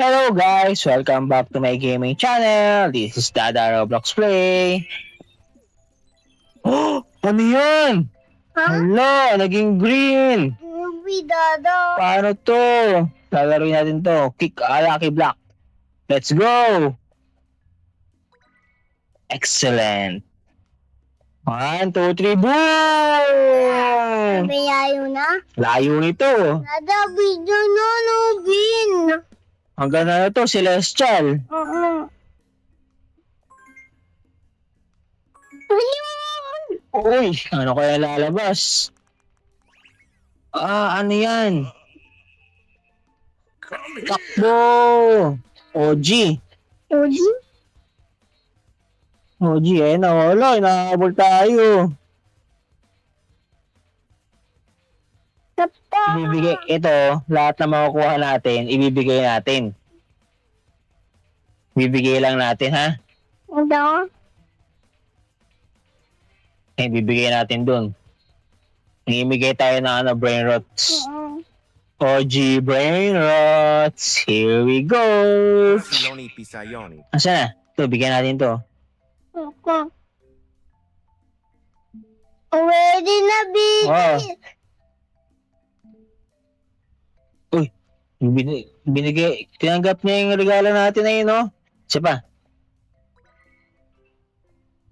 Hello guys! Welcome back to my gaming channel. This is Dada Roblox Play. Oh! Ano yan? Hala! Naging green! Movie, Dada. Paano to? Lalaroin natin to. Kick a lucky block. Let's go! Excellent! 1, 2, 3, boom! Layo na. Layo nito. Dada, video na, no, Bin. Hanggang na to, Celestial. Ayun! Uy! Ano kaya lalabas? Ano yan? Takbo! OG. Oji? OG, wala. Inahabol tayo. Tapos. Ibibigay, ito, lahat na makukuha natin, ibibigay natin. Bibigay lang natin, ha? Ito? Bibigay natin dun. Ibigay tayo ng brain rots. OG brain rots. Here we go. Siloni Pisayoni. Asa na? Ito, bigyan natin to. Okay. Ready na, Bin. Oh. Binigay, tinanggap niya yung regalo natin na yun, no? Isa pa.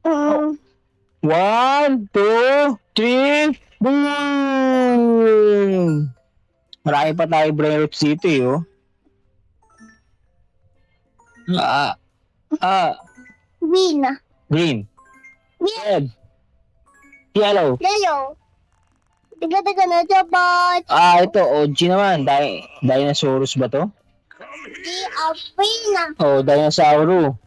1, 2, 3, boom! Marami pa tayo brain rots dito, eh, oh. Bin. Green. Bin. Red. Yellow. Lalo. Tiga-tiga na dapat. Ito, OG naman. Dinosaurus ba to? Di apina. Oh, dinosauro.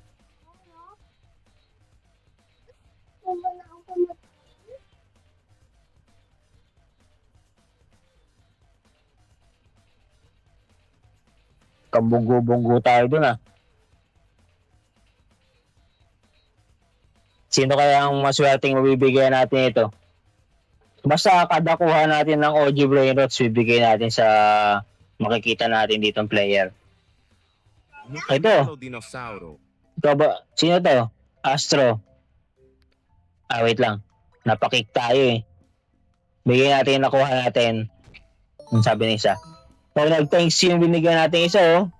Kabunggo-bunggo tayo dun, ah. Sino kaya ang maswerteng mabibigyan natin ito? Basta kada kuha natin ng OG brain rots, bibigay natin sa makikita natin ditong player. Ito. Dinosauro. Ito ba? Sino to? Astro. Wait lang. Napakik tayo, eh. Bigyan natin yung nakuha natin. Ang sabi ng isa. Pag nag-thanks yung binigyan natin isa, oh.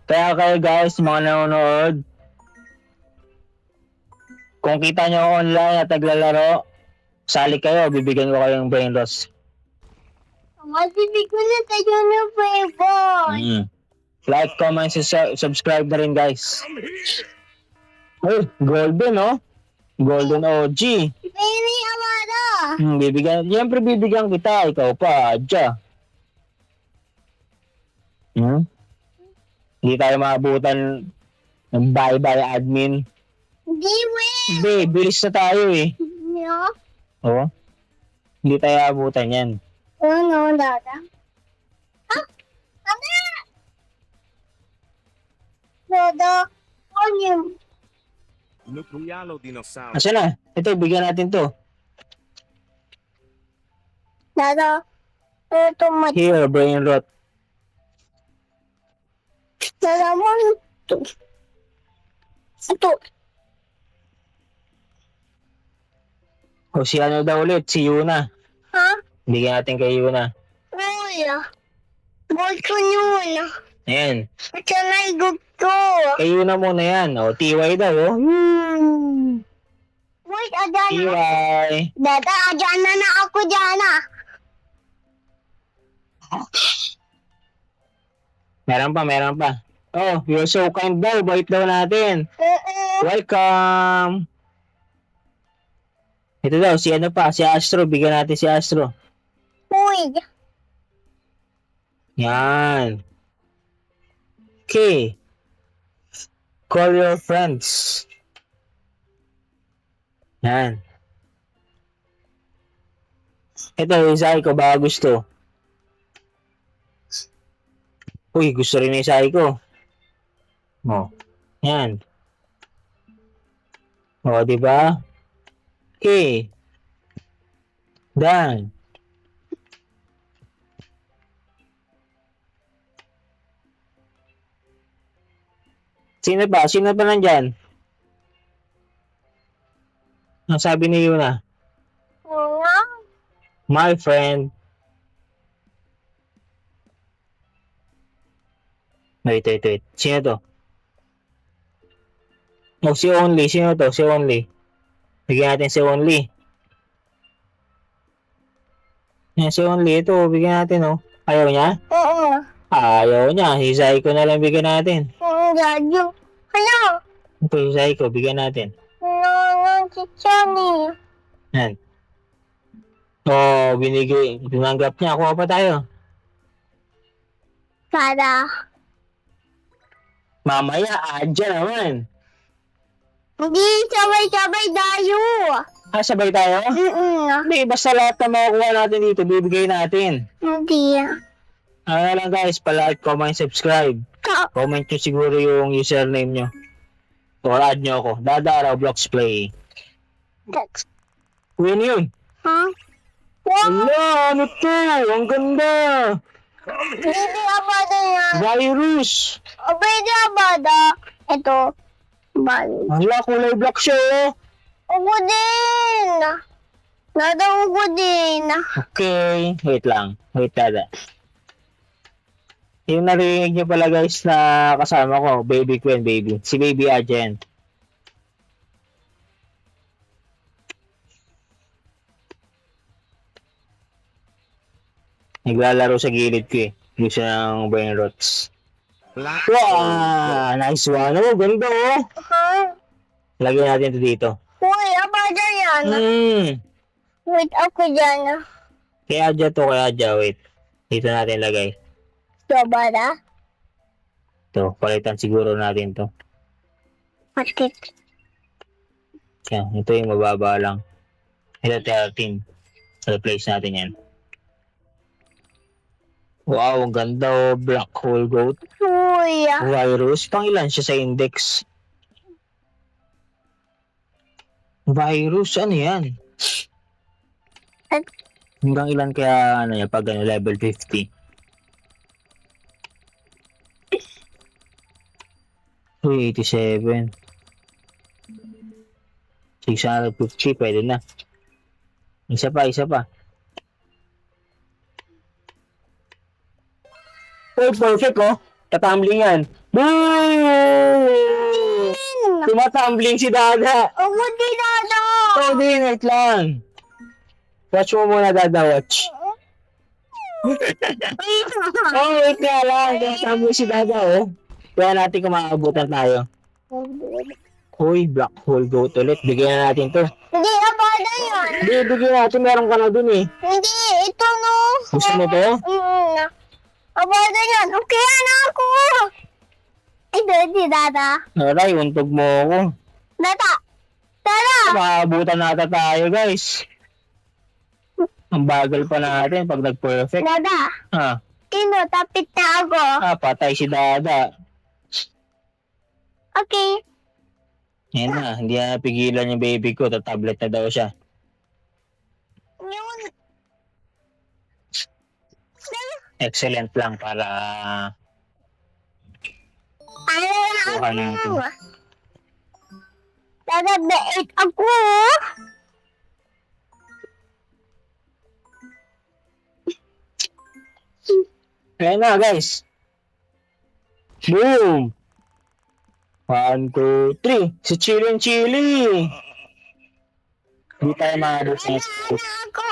Kaya kayo guys, mga nanonood, kung kita nyo online at naglalaro, sali kayo, bibigyan ko kayong brain loss. Masibig ko na tayo ng favorite. Like, comment, subscribe na rin guys. Uy, golden, oh. Golden OG. Pili Amada. Siyempre bibigyan kita, ikaw pa, adya. Hindi tayo maabutan ng bye-bye admin. Di win. Hindi, bilis na tayo, eh. No? Oo. Hindi tayo abutan yan. No, Dada. Dada! Dada, ano? Nuclealo Dinosauro. Asa na? Ito, bigyan natin to. Dada, ito Here, brain rot. Dada mo ito. Ito. O si ano daw ulit? Si Yuna. Ha? Bigyan natin kay Yuna. Wala. Ball ko yun. Ayan. Ito na gusto. Kay Yuna muna yan. O, TY daw, oh. Wait, adan. TY. Dada, adan na ako dyan ah. Meron pa. Oh, you're so kind daw. Bait daw natin. Welcome. Ito daw, si ano pa? Si Astro. Bigyan natin si Astro. Uy. Yan. Okay. Call your friends. Yan. Ito, Isai ko. Baka gusto. Uy, gusto rin ni Isai ko. Oh. Yan. O, diba? Okay. Done. Sino pa? Sino pa nandyan? Ang sabi ni Yuna, Nga. my friend. Wait. Sino to? Oh, si Only. Sino to? Si Only. Bigyan natin si Only. Yan, si Only. Ito, bigyan natin, oh. Ayaw niya? Oo. Ayaw niya. Si Psycho na lang bigyan natin. Dadyo. Hala. Ito, si Psycho. Bigyan natin. Si Chani. Yan. Oh, binigay. Tinanggap niya. Kuha pa tayo. Para. Mamaya, adya naman. Hindi, sabay-sabay tayo. Sabay tayo? Hindi, basta lahat na makukuha natin dito, bibigay natin. Hindi. Ano na lang guys, palike, comment, subscribe. Comment nyo siguro yung username nyo. Or add nyo ako. Dada Roblox Play. That's... Win yun. Huh? Wow! Wala, ano to? Ang ganda. Hindi abada yan. Virus. Pwede abada. Ito. Bali. Wala, kulay black siya oh. Ugo din. Nada ugo din. Okay, wait lang. Wait, Dada. Yung narinig nyo pala guys na kasama ko, Baby Queen, baby. Si Baby Agent. Naglalaro sa gilid ko eh. Gusto ng brain rots. Black Wow! Nice one. Oh, ganda oh. Huh? Lagyan natin ito dito. Uy, abada yan. Wait ako dyan. Kaya dyan to, wait. Dito natin lagay. Ito abada? Ito, palitan siguro natin to. Patit. Yan, ito yung mababa lang. Ito 13. Replace natin yan. Wow, ang ganda oh. Black hole goat. Uy. Virus. Pangilan siya sa index? Virus, ano yan? At- Hanggang ilan kaya ano yan pag ano, level 50? Uy, 87. 650, pwede na. Isa pa. Uy, perfect oh. Tatambling yan. Boom! Tumatambling si Dada. Ugo din dada. Oh, di, wait lang. Watch mo muna, Dada, watch. Oh, wait nga lang. Tumatambling si Dada oh. Kaya natin kung makakabutan tayo. Uy, black hole goat ulit. Bigyan na natin to. Hindi abada yan. Hindi, bigyan natin. Meron ka na dun eh. Hindi, ito no. Gusto mo to? Abada yan. Okay na ako. Ito, di dada. Aray, untog mo ako. Dada. Dada. Makakabutan nata tayo, guys. Ang bagal pa natin pag nag-perfect. Dada. Ha? Tino, tapit na ako. Patay si Dada. Okay. Yan na, hindi na napigilan yung baby ko. Tablet na daw siya. Yun. Excellent lang para Ano na kuha natin. ako? Dada, bait ako. Ayan na, guys. Boom! 1, 2, 3. Si Chili. Hindi tayo maabot sa Ano ako?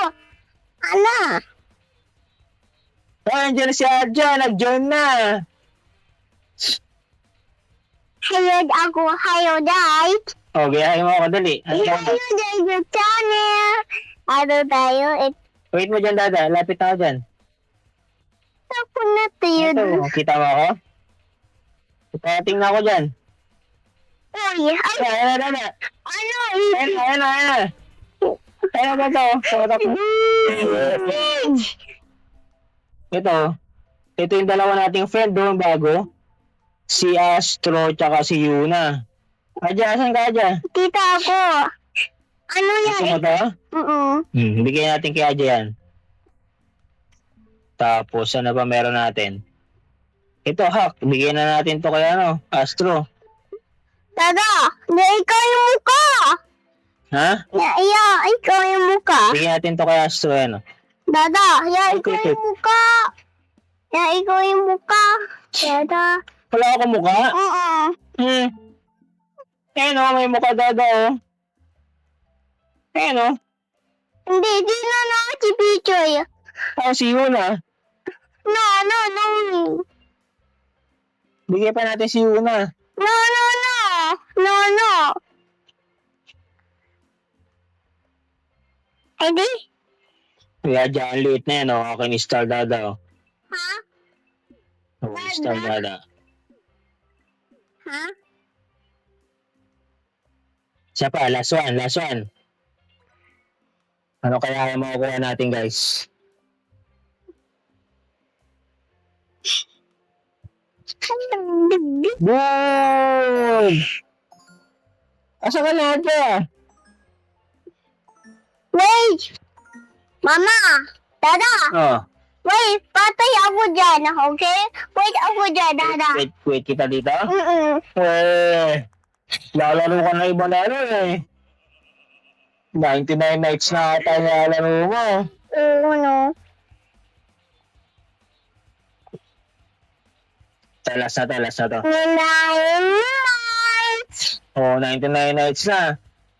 Ano? Oh, andyan na si Adja. Nag-join na. Hayod ako. Hayod, right? Okay, ayaw mo ako dali. Hayod, YouTube channel. Ano tayo? Wait mo dyan, Dada. Lapit na ako dyan. Ako na tayo. Ito, kita mo ako? Tingnan ako dyan. Uy, ay, Ayan na, Dada. ano? Ayan na. Ayan na ito. Ito yung dalawa nating friend doon bago. Si Astro tsaka si Yuna. Adja, asan ka Adja? Kita ako. Ano Gusto yan? mo to? Bigyan natin kay Adja yan. Tapos ano pa meron natin? Ito, Hack. Bigyan na natin to kay Astro. Dada, na ikaw yung mukha. Ha? Ya, ikaw yung mukha. Bigyan natin to kay Astro, ano? Dada, ya, ikaw yung mukha. Ya, ikaw yung mukha. Dada. Wala akong mukha? Oo. Ayun o, may mukha dada o. Ayun o. Hindi, di na si Pichoy. Ako si Yuna. No. Bigyan pa natin si Yuna. No. Edi? Kaya dyan, liit na yan o. Ako ni Star Dada o. Ha? Ako ni Star Dada. Ha? Siya pa, last one. Ano kaya yung makukuha natin, guys? Boom! Asa ka na ito? Wait! Mama! Dada! Oh, Wait! Patay ako dyan, okay? Wait ako dyan, Dada. wait kita dito? Mm-mm. Lalaro ka na iba na ano eh. 99 nights na ata nilalaro mo. Oo, no. Last na to. 9 months! Oh, 99 nights na.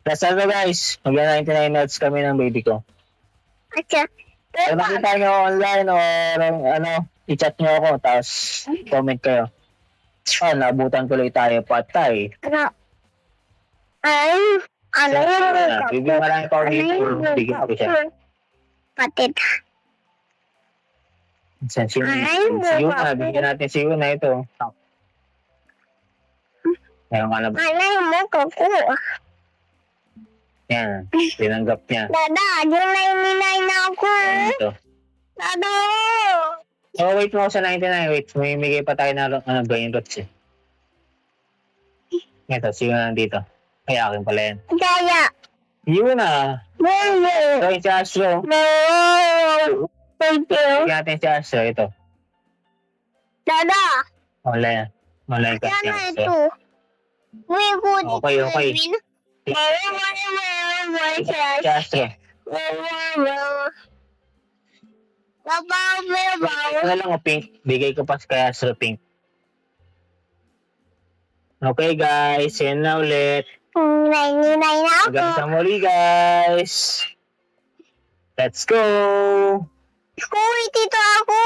Last na to, guys. Magla 99 nights kami ng baby ko. Acha. Kung nakita nyo online or ano, i-chat nyo ako, tapos comment kayo. Nabutan tuloy tayo, patay. Ano yung Bibigyan ka lang ito. Bigyan ko siya. Patid. Si Yuna, bigyan natin si Yuna ito. Ngayon ka na ba? Ano yung mukha ko? Yan, tinanggap niya. Dada, yung 99 na ako. Ito. Dada! Oh, wait mo ako sa 99. Wait, may migay pa tayo na brain rots eh. Ito, si Yuna nandito. Ay, akin pala yan. Kaya. Yuna! No. Ito yung si Astro. Thank you. Bigyan natin si Astro. Ito. Dada, Online ka si sana Astro. ito. May good. Okay. Si Astro. Ano lang o pink. Bigay ko pa kay Astro pink. Okay guys, yan na ulit. 99 na ako. Hanggang sa muli guys. Let's go! School, dito ako.